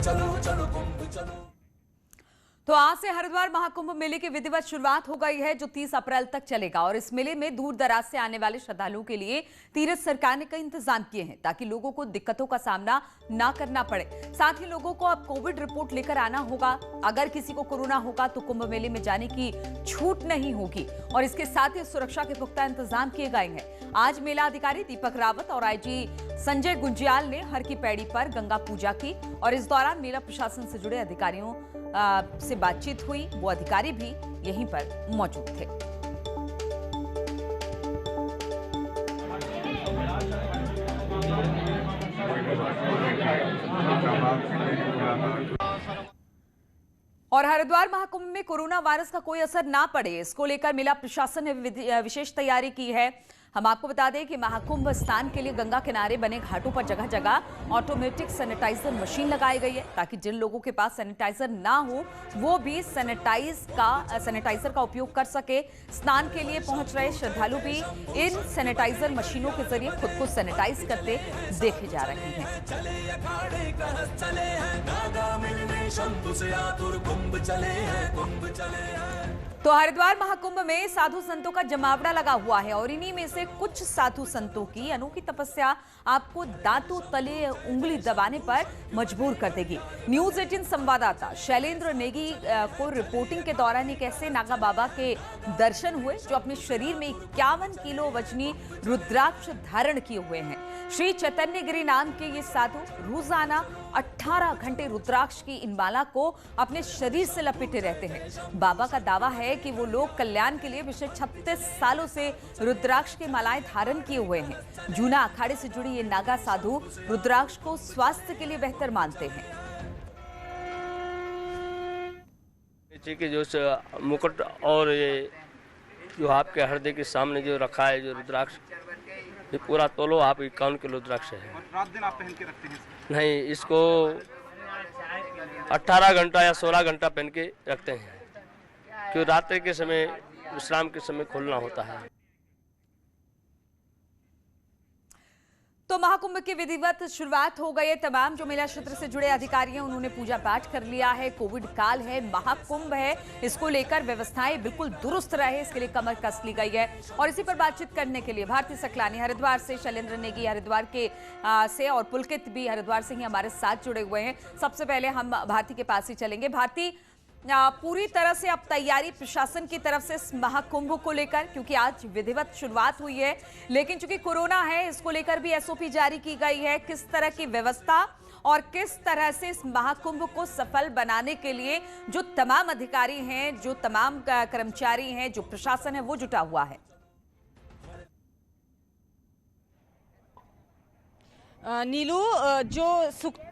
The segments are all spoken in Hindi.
चलो चलो कुंभ चलो। तो आज से हरिद्वार महाकुंभ मेले की विधिवत शुरुआत हो गई है, जो 30 अप्रैल तक चलेगा। और इस मेले में दूर दराज से आने वाले श्रद्धालुओं के लिए तीर्थ सरकार ने कई इंतजाम किए हैं, ताकि लोगों को दिक्कतों का सामना ना करना पड़े। साथ ही लोगों को अब कोविड रिपोर्ट लेकर आना होगा। अगर किसी को कोरोना होगा तो कुंभ मेले में जाने की छूट नहीं होगी। और इसके साथ ही सुरक्षा के पुख्ता इंतजाम किए गए हैं। आज मेला अधिकारी दीपक रावत और आईजी संजय गुंजियाल ने हर की पैड़ी पर गंगा पूजा की। और इस दौरान मेला प्रशासन से जुड़े अधिकारियों से बातचीत हुई। वो अधिकारी भी यहीं पर मौजूद थे। और हरिद्वार महाकुंभ में कोरोना वायरस का कोई असर ना पड़े, इसको लेकर मेला प्रशासन ने विशेष तैयारी की है। हम आपको बता दें कि महाकुंभ स्नान के लिए गंगा किनारे बने घाटों पर जगह जगह ऑटोमेटिक सैनिटाइजर मशीन लगाई गई है, ताकि जिन लोगों के पास सैनिटाइजर ना हो वो भी सैनिटाइजर का उपयोग कर सके। स्नान के लिए पहुंच रहे श्रद्धालु भी इन सैनिटाइजर मशीनों के जरिए खुद को सैनिटाइज करते देखे जा रहे हैं। तो हरिद्वार महाकुंभ में साधु संतों का जमावड़ा लगा हुआ है, और इन्हीं में से कुछ साधु संतों की अनोखी तपस्या आपको दांतों तले उंगली दबाने पर मजबूर कर देगी। न्यूज 18 संवाददाता शैलेंद्र नेगी को रिपोर्टिंग के दौरान एक ऐसे नागा बाबा के दर्शन हुए, जो अपने शरीर में 51 किलो वजनी रुद्राक्ष धारण किए हुए हैं। श्री चैतन्य गिरी नाम के ये साधु रोजाना 18 घंटे रुद्राक्ष की इन माला को अपने शरीर से लपेटे रहते हैं। बाबा का दावा है कि वो लोग कल्याण के लिए पिछले 36 सालों से रुद्राक्ष की मालाएं धारण किए हुए हैं। जूना अखाड़े से जुड़ी ये नागा साधु रुद्राक्ष को स्वास्थ्य के लिए बेहतर मानते हैं। कि जो मुकुट और ये जो आपके हृदय के सामने जो रखा है जो रुद्राक्ष, ये पूरा तोलो आप 51 किलो रुद्राक्ष है। रात दिन आप पहन के रखते हैं? नहीं, इसको 18 घंटा या 16 घंटा पहन के रखते हैं, क्योंकि रात्रि के समय विश्राम के समय खोलना होता है। तो महाकुंभ की विधिवत शुरुआत हो गई है। तमाम जो मेला क्षेत्र से जुड़े अधिकारी हैं उन्होंने पूजा पाठ कर लिया है। कोविड काल है, महाकुंभ है, इसको लेकर व्यवस्थाएं बिल्कुल दुरुस्त रहे, इसके लिए कमर कस ली गई है। और इसी पर बातचीत करने के लिए भारती सकलानी हरिद्वार से, शैलेंद्र नेगी हरिद्वार के से और पुलकित भी हरिद्वार से ही हमारे साथ जुड़े हुए हैं। सबसे पहले हम भारती के पास ही चलेंगे। भारती, पूरी तरह से अब तैयारी प्रशासन की तरफ से इस महाकुंभ को लेकर, क्योंकि आज विधिवत शुरुआत हुई है, लेकिन चूंकि कोरोना है इसको लेकर भी एसओपी जारी की गई है। किस तरह की व्यवस्था और किस तरह से इस महाकुंभ को सफल बनाने के लिए जो तमाम अधिकारी हैं, जो तमाम कर्मचारी हैं, जो प्रशासन है वो जुटा हुआ है? नीलू, जो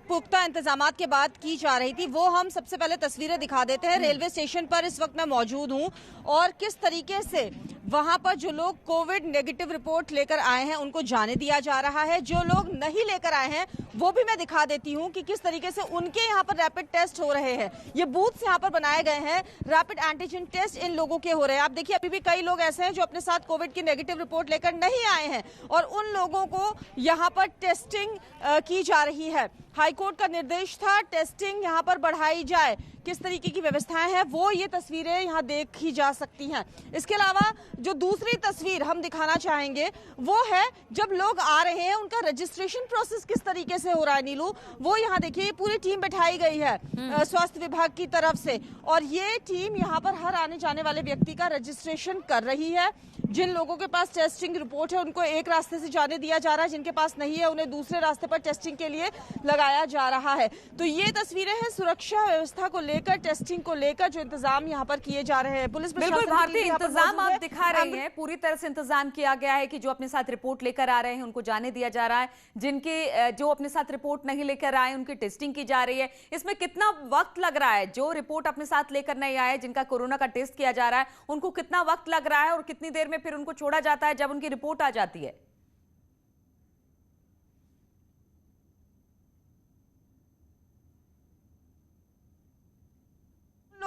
पुख्ता इंतजामात के बात की जा रही थी वो हम सबसे पहले तस्वीरें दिखा देते हैं। रेलवे स्टेशन पर इस वक्त मैं मौजूद हूं, और किस तरीके से वहां पर जो लोग कोविड नेगेटिव रिपोर्ट लेकर आए हैं उनको जाने दिया जा रहा है। जो लोग नहीं लेकर आए हैं वो भी मैं दिखा देती हूं कि किस तरीके से उनके यहाँ पर रैपिड टेस्ट हो रहे हैं। ये बूथ्स यहाँ पर बनाए गए हैं, रैपिड एंटीजन टेस्ट इन लोगों के हो रहे हैं। आप देखिए, अभी भी कई लोग ऐसे हैं जो अपने साथ कोविड की नेगेटिव रिपोर्ट लेकर नहीं आए हैं, और उन लोगों को यहाँ पर टेस्टिंग की जा रही है। हाईकोर्ट का निर्देश था टेस्टिंग यहाँ पर बढ़ाई जाए। किस तरीके की व्यवस्थाएं हैं वो ये तस्वीरें यहाँ देखी जा सकती हैं। इसके अलावा जो दूसरी तस्वीर हम दिखाना चाहेंगे वो है जब लोग आ रहे हैं उनका रजिस्ट्रेशन प्रोसेस किस तरीके से हो रहा है। नीलू, वो यहाँ देखिए पूरी टीम बैठाई गई है स्वास्थ्य विभाग की तरफ से, और ये टीम यहाँ पर हर आने जाने वाले व्यक्ति का रजिस्ट्रेशन कर रही है। जिन लोगों के पास टेस्टिंग रिपोर्ट है उनको एक रास्ते से जाने दिया जा रहा है, जिनके पास नहीं है उन्हें दूसरे रास्ते पर टेस्टिंग के लिए लगाया जा रहा है। तो ये तस्वीरें हैं सुरक्षा व्यवस्था को लेकर, टेस्टिंग को लेकर जो इंतजाम यहाँ पर किए जा रहे हैं। पुलिस बिल्कुल भारतीय इंतजाम आप दिखा रही हैं, पूरी तरह से इंतजाम किया गया है कि जो अपने साथ रिपोर्ट लेकर आ रहे हैं उनको जाने दिया जा रहा है। जिनके जो अपने साथ रिपोर्ट नहीं लेकर आए उनकी टेस्टिंग की जा रही है। इसमें कितना वक्त लग रहा है? जो रिपोर्ट अपने साथ लेकर नहीं आए, जिनका कोरोना का टेस्ट किया जा रहा है, उनको कितना वक्त लग रहा है और कितनी देर में फिर उनको छोड़ा जाता है जब उनकी रिपोर्ट आ जाती है?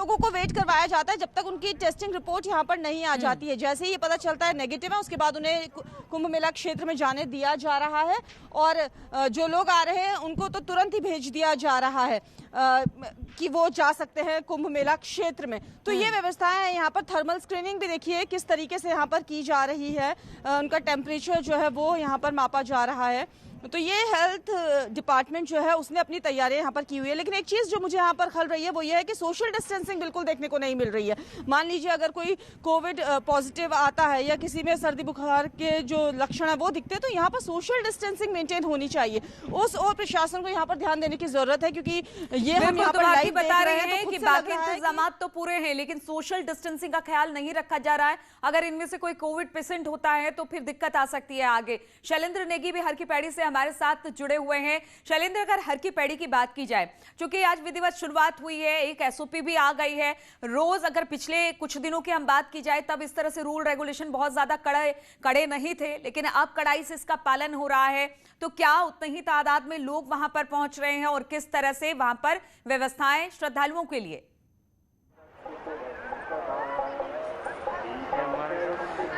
लोगों को वेट करवाया जाता है जब तक उनकी टेस्टिंग रिपोर्ट यहाँ पर नहीं आ जाती है। जैसे ही ये पता चलता है नेगेटिव है, उसके बाद उन्हें कुंभ मेला क्षेत्र में जाने दिया जा रहा है और जो लोग आ रहे हैं उनको तो तुरंत ही भेज दिया जा रहा है कि वो जा सकते हैं कुंभ मेला क्षेत्र में। तो ये व्यवस्थाएं हैं। यहाँ पर थर्मल स्क्रीनिंग भी देखिए किस तरीके से यहाँ पर की जा रही है, उनका टेम्परेचर जो है वो यहाँ पर मापा जा रहा है। तो ये हेल्थ डिपार्टमेंट जो है उसने अपनी तैयारियां यहाँ पर की हुई है। लेकिन एक चीज़ जो मुझे यहाँ पर खल रही है वो ये है कि सोशल डिस्टेंसिंग बिल्कुल देखने को नहीं मिल रही है। मान लीजिए अगर कोई कोविड पॉजिटिव आता है या किसी में सर्दी बुखार के जो लक्षण है वो दिखते हैं तो यहाँ पर सोशल डिस्टेंसिंग मेंटेन होनी चाहिए। उस और प्रशासन को यहाँ पर ध्यान देने की जरूरत है, क्योंकि ये हम यहाँ पर लाइव बता रहे हैं कि बाकी इंतजाम तो पूरे हैं लेकिन सोशल डिस्टेंसिंग का ख्याल नहीं रखा जा रहा है। अगर इनमें से कोई कोविड पेशेंट होता है तो फिर दिक्कत आ सकती है आगे। शैलेंद्र नेगी भी हर की पैड़ी से हमारे साथ जुड़े हुए हैं। शैलेंद्र, अगर हर की पैड़ी की बात की जाए, क्योंकि आज विधिवत शुरुआत हुई है, एक एसओपी भी आ गई है। रोज अगर पिछले कुछ दिनों की हम बात की जाए तब इस तरह से रूल रेगुलेशन बहुत ज्यादा कड़े नहीं थे, लेकिन अब कड़ाई से इसका पालन हो रहा है। तो क्या उतनी ही तादाद में लोग वहां पर पहुंच रहे हैं और किस तरह से वहां पर व्यवस्थाएं श्रद्धालुओं के लिए?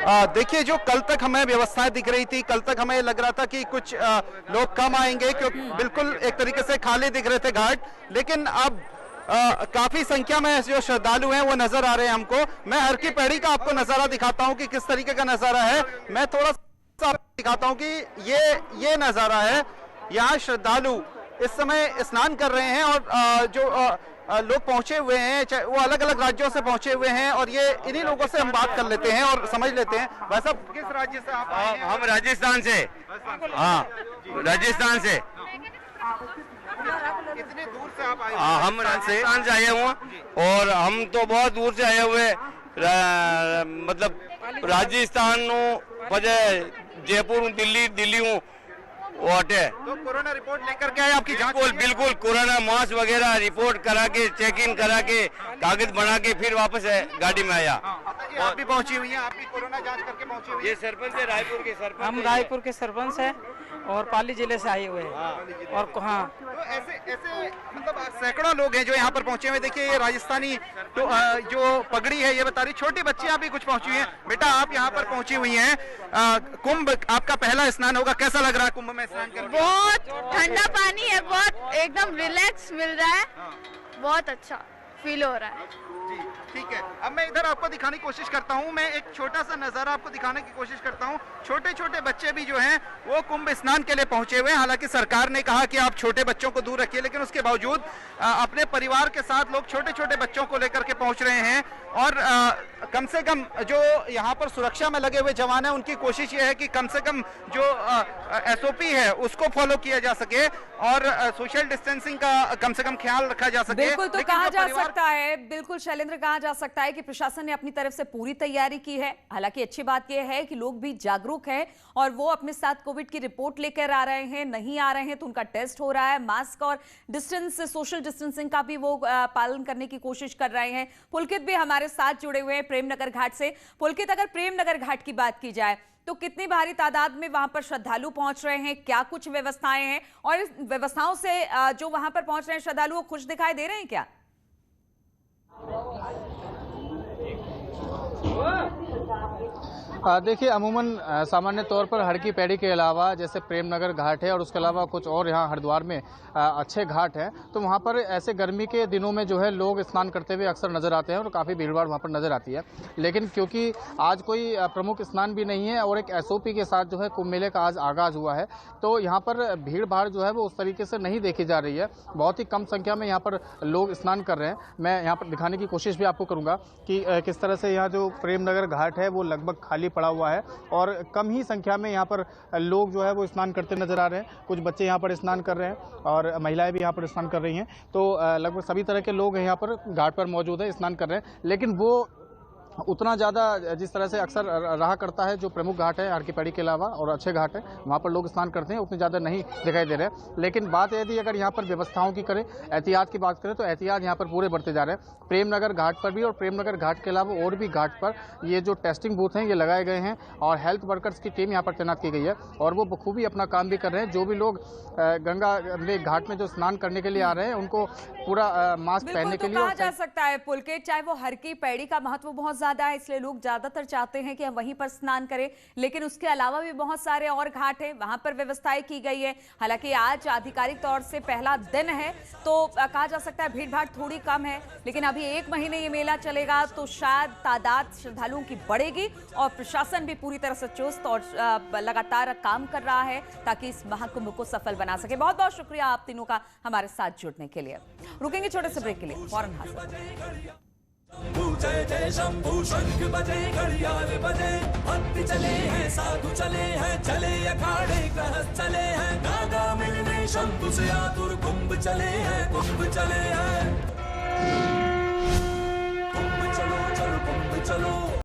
देखिए, जो कल तक हमें व्यवस्थाएं दिख रही थी, कल तक हमें लग रहा था कि कुछ लोग कम आएंगे क्योंकि बिल्कुल एक तरीके से खाली दिख रहे थे घाट, लेकिन अब काफी संख्या में जो श्रद्धालु हैं वो नजर आ रहे हैं हमको। मैं हर की पैड़ी का आपको नजारा दिखाता हूं कि किस तरीके का नजारा है। मैं थोड़ा सा दिखाता हूं कि ये नजारा है। यहाँ श्रद्धालु इस समय स्नान कर रहे हैं और जो लोग पहुंचे हुए हैं वो अलग अलग राज्यों से पहुंचे हुए हैं और ये इन्हीं लोगों से हम बात कर लेते हैं और समझ लेते हैं। भाई साहब, किस राज्य से आप आए हैं? हम राजस्थान से। हाँ, राजस्थान से। कितने दूर से आप आए? हम राजस्थान से आए हुए और हम तो बहुत दूर से आए हुए, मतलब राजस्थान जयपुर दिल्ली हूँ वो हटे। तो कोरोना रिपोर्ट लेकर के आए, आपकी जांच? बिल्कुल कोरोना मास्क वगैरह रिपोर्ट करा के, चेक इन करा के, कागज बना के फिर वापस गाड़ी में आया। आप भी पहुंची हुई हैं, आप भी कोरोना जांच करके पहुंची हुई हैं? ये सरपंच है रायपुर के सरपंच। हम रायपुर के सरपंच हैं और पाली जिले से आए हुए हैं। और हाँ, तो ऐसे मतलब सैकड़ों लोग हैं जो यहाँ पर पहुंचे हुए। देखिए, ये राजस्थानी तो जो पगड़ी है ये बता रही, छोटी बच्चियां भी कुछ पहुंची हुई हैं। बेटा, आप यहाँ पर पहुंची हुई हैं, कुंभ आपका पहला स्नान होगा, कैसा लग रहा है कुंभ में स्नान करके? बहुत ठंडा पानी है, बहुत एकदम रिलैक्स मिल रहा है, बहुत अच्छा फील हो रहा है। जी, ठीक है। अब मैं इधर आपको दिखाने की कोशिश करता हूँ, मैं एक छोटा सा नज़ारा आपको दिखाने की कोशिश करता हूँ। छोटे छोटे बच्चे भी जो हैं वो कुंभ स्नान के लिए पहुंचे हुए हैं। हालांकि सरकार ने कहा कि आप छोटे बच्चों को दूर रखिए, लेकिन उसके बावजूद अपने परिवार के साथ लोग छोटे छोटे बच्चों को लेकर के पहुंच रहे हैं। और कम से कम जो यहाँ पर सुरक्षा में लगे हुए जवान हैं उनकी कोशिश ये है कि कम से कम जो एसओपी है उसको फॉलो किया जा सके और सोशल डिस्टेंसिंग का कम से कम ख्याल रखा जा सके। बिल्कुल, तो कहा जा सकता है, बिल्कुल शैलेंद्र, कहा जा सकता है कि प्रशासन ने अपनी तरफ से पूरी तैयारी की है। हालांकि अच्छी बात यह है कि लोग भी जागरूक हैं और वो अपने साथ कोविड की रिपोर्ट लेकर आ रहे हैं, नहीं आ रहे हैं तो उनका टेस्ट हो रहा है। मास्क और सोशल डिस्टेंसिंग का भी वो पालन करने की कोशिश कर रहे हैं। पुलकित भी हमारे साथ जुड़े हुए हैं प्रेमनगर घाट से। पुलकित, अगर प्रेमनगर घाट की बात की जाए तो कितनी भारी तादाद में वहां पर श्रद्धालु पहुंच रहे हैं, क्या कुछ व्यवस्थाएं हैं और इस व्यवस्थाओं से जो वहां पर पहुंच रहे हैं श्रद्धालु वो खुश दिखाई दे रहे हैं क्या? देखिए, अमूमन सामान्य तौर पर हर की पैड़ी के अलावा जैसे प्रेमनगर घाट है और उसके अलावा कुछ और यहाँ हरिद्वार में अच्छे घाट हैं, तो वहाँ पर ऐसे गर्मी के दिनों में जो है लोग स्नान करते हुए अक्सर नज़र आते हैं और काफ़ी भीड़भाड़ वहाँ पर नज़र आती है। लेकिन क्योंकि आज कोई प्रमुख स्नान भी नहीं है और एक एसओपी के साथ जो है कुंभ मेले का आज आगाज़ हुआ है, तो यहाँ पर भीड़ भाड़ जो है वो उस तरीके से नहीं देखी जा रही है। बहुत ही कम संख्या में यहाँ पर लोग स्नान कर रहे हैं। मैं यहाँ पर दिखाने की कोशिश भी आपको करूँगा कि किस तरह से यहाँ जो प्रेमनगर घाट है वो लगभग खाली पड़ा हुआ है और कम ही संख्या में यहाँ पर लोग जो है वो स्नान करते नजर आ रहे हैं। कुछ बच्चे यहाँ पर स्नान कर रहे हैं और महिलाएं भी यहाँ पर स्नान कर रही हैं। तो लगभग सभी तरह के लोग यहाँ पर घाट पर मौजूद है, स्नान कर रहे हैं। लेकिन वो उतना ज़्यादा जिस तरह से अक्सर रहा करता है जो प्रमुख घाट है हर की पैड़ी के अलावा और अच्छे घाट है वहाँ पर लोग स्नान करते हैं, उतने ज़्यादा नहीं दिखाई दे रहे हैं। लेकिन बात यदि अगर यहाँ पर व्यवस्थाओं की करें, एहतियात की बात करें तो एहतियात यहाँ पर पूरे बढ़ते जा रहे हैं। प्रेमनगर घाट पर भी और प्रेमनगर घाट के अलावा और भी घाट पर ये जो टेस्टिंग बूथ हैं ये लगाए गए हैं और हेल्थ वर्कर्स की टीम यहाँ पर तैनात की गई है और वो बखूबी अपना काम भी कर रहे हैं। जो भी लोग गंगा में घाट में जो स्नान करने के लिए आ रहे हैं उनको पूरा मास्क पहनने के लिए कहा जा सकता है पुलकित, चाहे वो हर की पैड़ी का महत्व बहुत ज्यादा है इसलिए लोग ज्यादातर चाहते हैं कि हम वहीं पर स्नान करें, लेकिन उसके अलावा भी बहुत सारे और घाट हैं, वहां पर व्यवस्थाएं की गई है। हालांकि आज आधिकारिक तौर से पहला दिन है तो कहा जा सकता है भीड़ भाड़ थोड़ी कम है, लेकिन अभी 1 महीने ये मेला चलेगा तो शायद तादाद श्रद्धालुओं की बढ़ेगी और प्रशासन भी पूरी तरह से चुस्त और लगातार काम कर रहा है ताकि इस महाकुंभ को सफल बना सके। बहुत बहुत शुक्रिया आप तीनों का हमारे साथ जुड़ने के लिए। रुकेंगे छोटे से ब्रेक के लिए, फौरन हाजिर। जय जय शंभू शंख बजे घड़ियाल बजे, भक्त चले हैं साधु चले हैं, चले अखाड़े गृहस्थ चले हैं, नागा मिलने शंभु से आतुर कुंभ चले हैं, कुंभ चले हैं, कुंभ चलो चलो कुंभ चलो।